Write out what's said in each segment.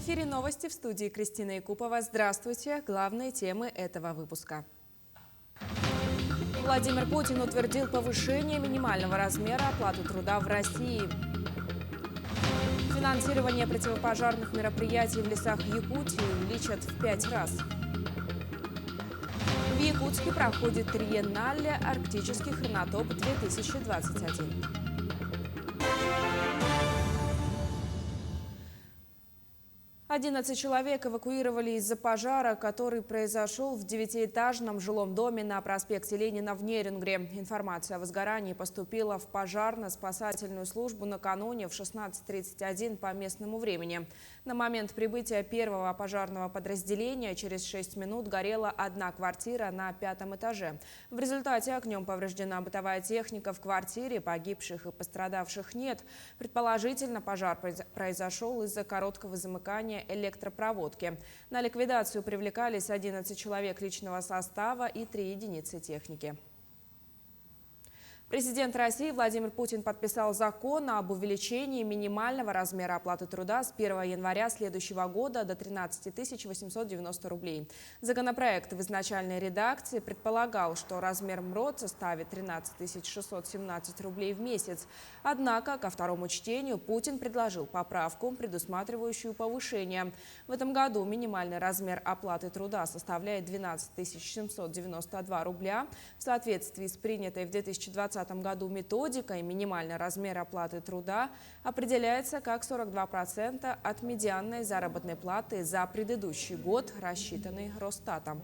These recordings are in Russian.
эфире новости, в студии Кристина Якупова. Здравствуйте. Главные темы этого выпуска. Владимир Путин утвердил повышение минимального размера оплаты труда в России. Финансирование противопожарных мероприятий в лесах Якутии увеличат в 5 раз. В Якутске проходит триеннале «Арктический хронотоп-2021». 11 человек эвакуировали из-за пожара, который произошел в 9-этажном жилом доме на проспекте Ленина в Нерюнгре. Информация о возгорании поступила в пожарно-спасательную службу накануне в 16:31 по местному времени. На момент прибытия первого пожарного подразделения через 6 минут горела одна квартира на 5-м этаже. В результате огнем повреждена бытовая техника в квартире, погибших и пострадавших нет. Предположительно, пожар произошел из-за короткого замыкания электропроводки. На ликвидацию привлекались 11 человек личного состава и 3 единицы техники. Президент России Владимир Путин подписал закон об увеличении минимального размера оплаты труда с 1 января следующего года до 13 890 рублей. Законопроект в изначальной редакции предполагал, что размер МРОТ составит 13 617 рублей в месяц. Однако ко второму чтению Путин предложил поправку, предусматривающую повышение. В этом году минимальный размер оплаты труда составляет 12 792 рубля. В соответствии с принятой в 2020 году методикой минимальный размер оплаты труда определяется как 42% от медианной заработной платы за предыдущий год, рассчитанный Росстатом.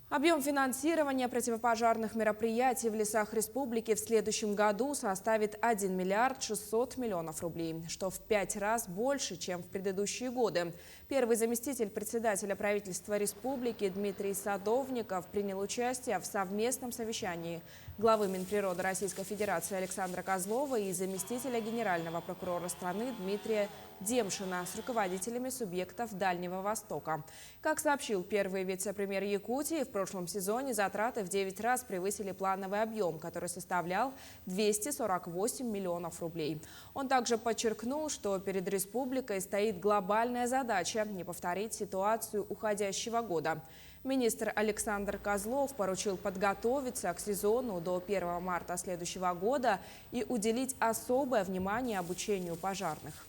Объем финансирования противопожарных мероприятий в лесах республики в следующем году составит 1 миллиард 600 миллионов рублей, что в 5 раз больше, чем в предыдущие годы. Первый заместитель председателя правительства республики Дмитрий Садовников принял участие в совместном совещании главы Минприроды Российской Федерации Александра Козлова и заместителя генерального прокурора страны Дмитрия Демшина с руководителями субъектов Дальнего Востока. Как сообщил первый вице-премьер Якутии, в прошлом сезоне затраты в 9 раз превысили плановый объем, который составлял 248 миллионов рублей. Он также подчеркнул, что перед республикой стоит глобальная задача не повторить ситуацию уходящего года. Министр Александр Козлов поручил подготовиться к сезону до 1 марта следующего года и уделить особое внимание обучению пожарных.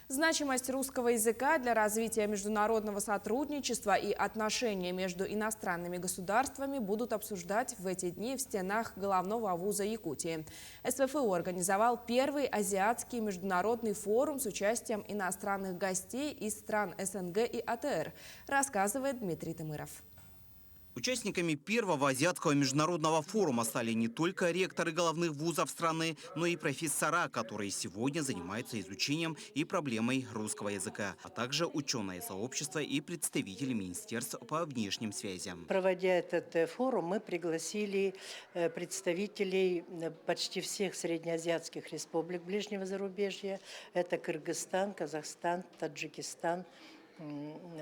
Значимость русского языка для развития международного сотрудничества и отношения между иностранными государствами будут обсуждать в эти дни в стенах Головного вуза Якутии. СВФУ организовал первый азиатский международный форум с участием иностранных гостей из стран СНГ и АТР, рассказывает Дмитрий Тымыров. Участниками первого азиатского международного форума стали не только ректоры головных вузов страны, но и профессора, которые сегодня занимаются изучением и проблемой русского языка, а также ученое сообщество и представители министерств по внешним связям. Проводя этот форум, мы пригласили представителей почти всех среднеазиатских республик ближнего зарубежья. Это Кыргызстан, Казахстан, Таджикистан,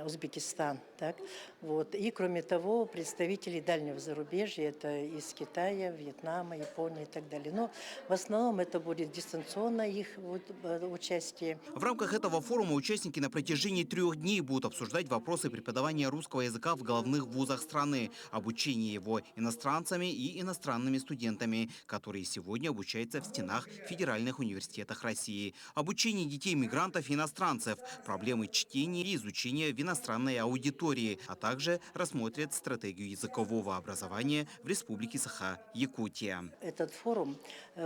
Узбекистан. Так? Вот. И кроме того, представители дальнего зарубежья, это из Китая, Вьетнама, Японии и так далее. Но в основном это будет дистанционно их участие. В рамках этого форума участники на протяжении 3 дней будут обсуждать вопросы преподавания русского языка в головных вузах страны, обучение его иностранцами и иностранными студентами, которые сегодня обучаются в стенах федеральных университетов России, обучение детей-мигрантов и иностранцев, проблемы чтения и изучения в иностранной аудитории, а также рассмотрят стратегию языкового образования в Республике Саха-Якутия. Этот форум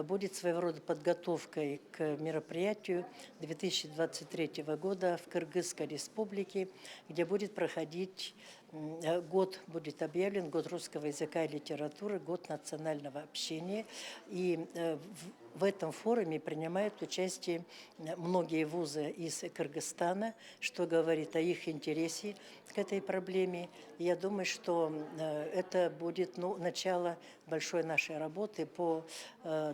будет своего рода подготовкой к мероприятию 2023 года в Кыргызской республике, где будет проходить год, будет объявлен год русского языка и литературы, год национального общения. И в этом форуме принимают участие многие вузы из Кыргызстана, что говорит о их интересе к этой проблеме. И я думаю, что это будет начало большой нашей работы по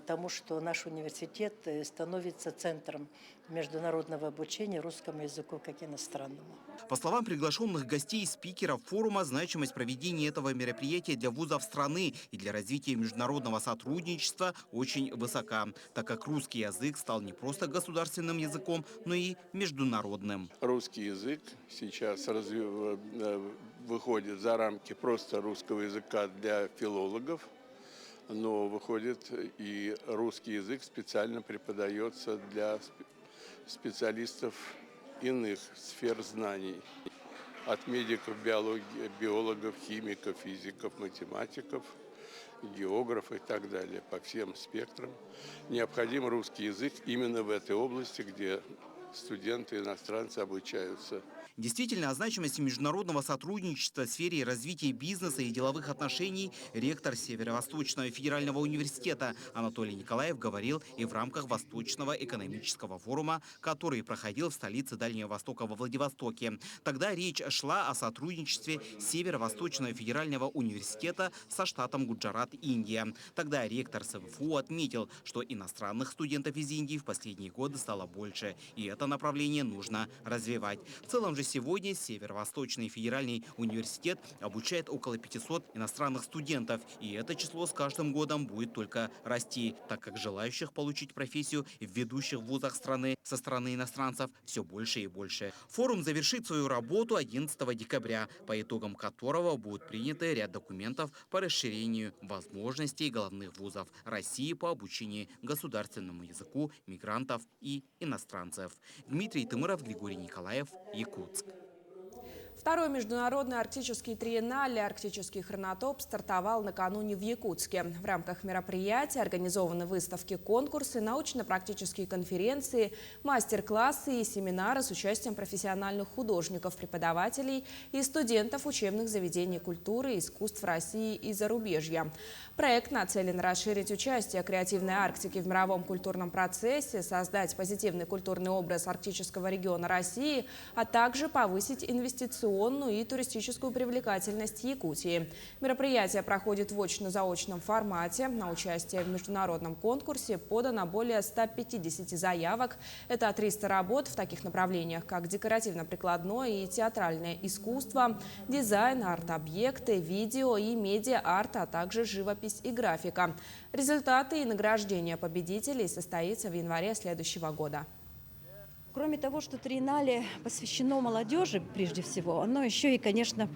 тому, что наш университет становится центром международного обучения русскому языку как иностранному. По словам приглашенных гостей и спикеров форума, значимость проведения этого мероприятия для вузов страны и для развития международного сотрудничества очень высока, так как русский язык стал не просто государственным языком, но и международным. Русский язык сейчас выходит за рамки просто русского языка для филологов, но выходит и русский язык специально преподается для специалистов иных сфер знаний. От медиков, биологов, химиков, физиков, математиков, географов и так далее. По всем спектрам необходим русский язык именно в этой области, где студенты иностранцы обучаются. Действительно, о значимости международного сотрудничества в сфере развития бизнеса и деловых отношений ректор Северо-Восточного федерального университета Анатолий Николаев говорил и в рамках Восточного экономического форума, который проходил в столице Дальнего Востока во Владивостоке. Тогда речь шла о сотрудничестве Северо-Восточного федерального университета со штатом Гуджарат, Индия. Тогда ректор СВФУ отметил, что иностранных студентов из Индии в последние годы стало больше, и это направление нужно развивать. В целом же сегодня Северо-Восточный федеральный университет обучает около 500 иностранных студентов. И это число с каждым годом будет только расти, так как желающих получить профессию в ведущих вузах страны со стороны иностранцев все больше и больше. Форум завершит свою работу 11 декабря, по итогам которого будут приняты ряд документов по расширению возможностей головных вузов России по обучению государственному языку мигрантов и иностранцев. Дмитрий Тымыров, Григорий Николаев, Якутск. Второй международный арктический триеннале «Арктический хронотоп» стартовал накануне в Якутске. В рамках мероприятия организованы выставки, конкурсы, научно-практические конференции, мастер-классы и семинары с участием профессиональных художников, преподавателей и студентов учебных заведений культуры и искусств России и зарубежья. Проект нацелен расширить участие креативной Арктики в мировом культурном процессе, создать позитивный культурный образ арктического региона России, а также повысить инвестиционную и туристическую привлекательность Якутии. Мероприятие проходит в очно-заочном формате. На участие в международном конкурсе подано более 150 заявок. Это 300 работ в таких направлениях, как декоративно-прикладное и театральное искусство, дизайн, арт-объекты, видео и медиа-арт, а также живопись и графика. Результаты и награждение победителей состоится в январе следующего года. Кроме того, что триеннале посвящено молодежи, прежде всего, оно еще и, конечно,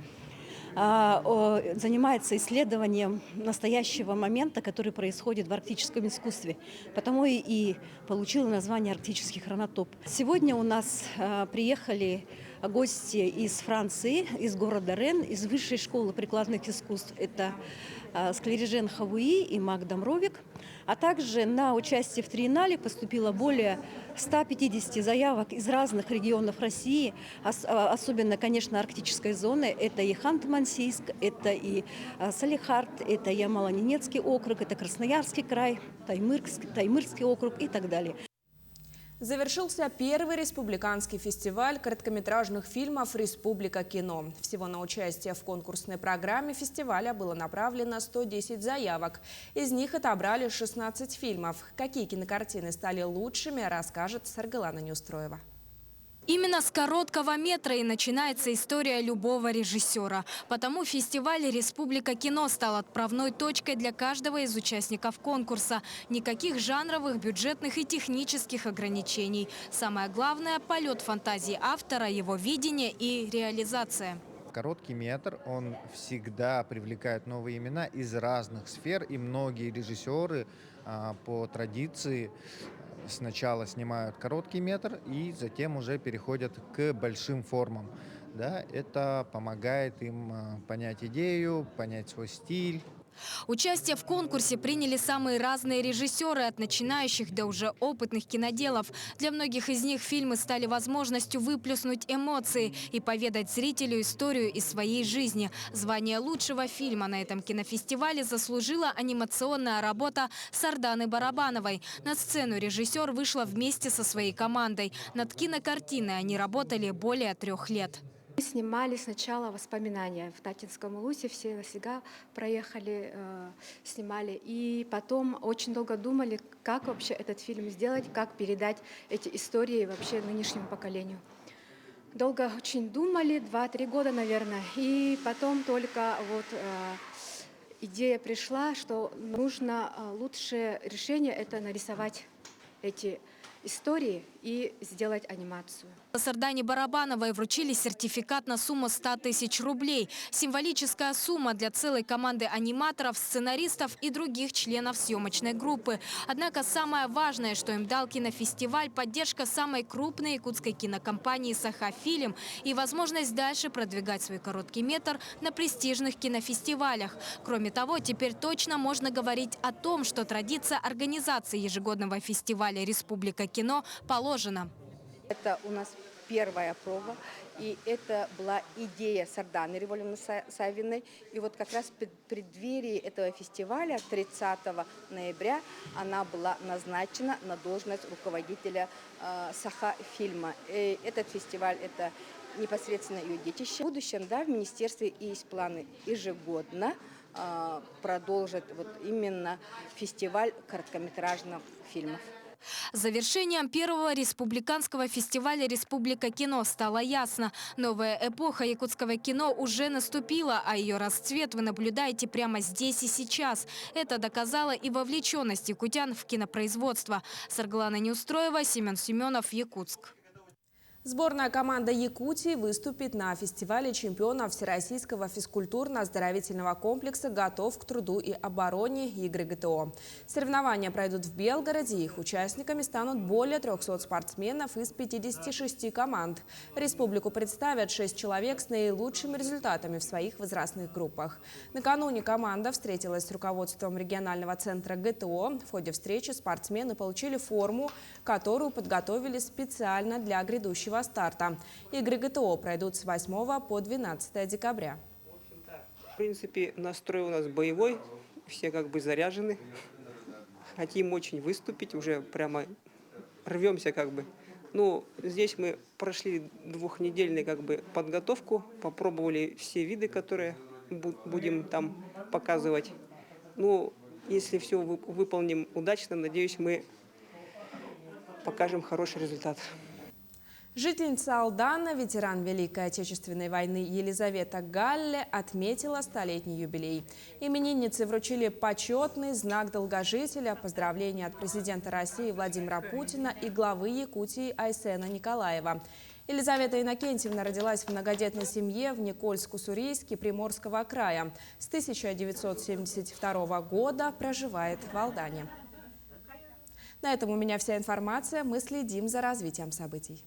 занимается исследованием настоящего момента, который происходит в арктическом искусстве. Потому и получило название «Арктический хронотоп». Сегодня у нас приехали гости из Франции, из города Рен, из Высшей школы прикладных искусств. Это Склерижен Хавуи и Мак Домровик. А также на участие в триеннале поступило более 150 заявок из разных регионов России, особенно, конечно, арктической зоны. Это и Ханты-Мансийск, это и Салехард, это Ямало-Ненецкий округ, это Красноярский край, Таймырский округ и так далее. Завершился первый республиканский фестиваль короткометражных фильмов «Республика кино». Всего на участие в конкурсной программе фестиваля было направлено 110 заявок. Из них отобрали 16 фильмов. Какие кинокартины стали лучшими, расскажет Саргалана Неустроева. Именно с короткого метра и начинается история любого режиссера. Потому фестиваль «Республика кино» стал отправной точкой для каждого из участников конкурса. Никаких жанровых, бюджетных и технических ограничений. Самое главное – полет фантазии автора, его видение и реализация. Короткий метр, он всегда привлекает новые имена из разных сфер, и многие режиссеры по традиции сначала снимают короткий метр и затем уже переходят к большим формам. Да, это помогает им понять идею, понять свой стиль. Участие в конкурсе приняли самые разные режиссеры, от начинающих до уже опытных киноделов. Для многих из них фильмы стали возможностью выплеснуть эмоции и поведать зрителю историю из своей жизни. Звание лучшего фильма на этом кинофестивале заслужила анимационная работа Сарданы Барабановой. На сцену режиссер вышла вместе со своей командой. Над кинокартиной они работали более 3 лет. Мы снимали сначала воспоминания в Татинском улусе, все всегда проехали, снимали. И потом очень долго думали, как вообще этот фильм сделать, как передать эти истории вообще нынешнему поколению. Долго очень думали, 2-3 года, наверное. И потом только вот идея пришла, что нужно лучшее решение – это нарисовать эти истории и сделать анимацию. Сардане Барабановой вручили сертификат на сумму 100 тысяч рублей. Символическая сумма для целой команды аниматоров, сценаристов и других членов съемочной группы. Однако самое важное, что им дал кинофестиваль – поддержка самой крупной якутской кинокомпании «Саха-Фильм» и возможность дальше продвигать свой короткий метр на престижных кинофестивалях. Кроме того, теперь точно можно говорить о том, что традиция организации ежегодного фестиваля «Республика кино» положена. Это у нас первая проба, и это была идея Сарданы Революны Савиной. И вот как раз в преддверии этого фестиваля 30 ноября она была назначена на должность руководителя Саха-фильма. Этот фестиваль – это непосредственно ее детище. В будущем, да, в министерстве есть планы ежегодно продолжить вот именно фестиваль короткометражных фильмов. Завершением первого республиканского фестиваля «Республика кино» стало ясно. Новая эпоха якутского кино уже наступила, а ее расцвет вы наблюдаете прямо здесь и сейчас. Это доказала и вовлеченность якутян в кинопроизводство. Сарглана Неустроева, Семен Семенов, Якутск. Сборная команда Якутии выступит на фестивале чемпионов Всероссийского физкультурно-оздоровительного комплекса «Готов к труду и обороне» игры ГТО. Соревнования пройдут в Белгороде. Их участниками станут более 300 спортсменов из 56 команд. Республику представят 6 человек с наилучшими результатами в своих возрастных группах. Накануне команда встретилась с руководством регионального центра ГТО. В ходе встречи спортсмены получили форму, которую подготовили специально для грядущего старта. Игры ГТО пройдут с 8 по 12 декабря. В принципе, настрой у нас боевой, все как бы заряжены. Хотим очень выступить, уже прямо рвемся как бы. Ну, здесь мы прошли двухнедельную как бы подготовку, попробовали все виды, которые будем там показывать. Ну, если все выполним удачно, надеюсь, мы покажем хороший результат. Жительница Алдана, ветеран Великой Отечественной войны Елизавета Галле отметила столетний юбилей. Именинницы вручили почетный знак долгожителя, поздравления от президента России Владимира Путина и главы Якутии Айсена Николаева. Елизавета Иннокентьевна родилась в многодетной семье в Никольск-Уссурийске Приморского края. С 1972 года проживает в Алдане. На этом у меня вся информация. Мы следим за развитием событий.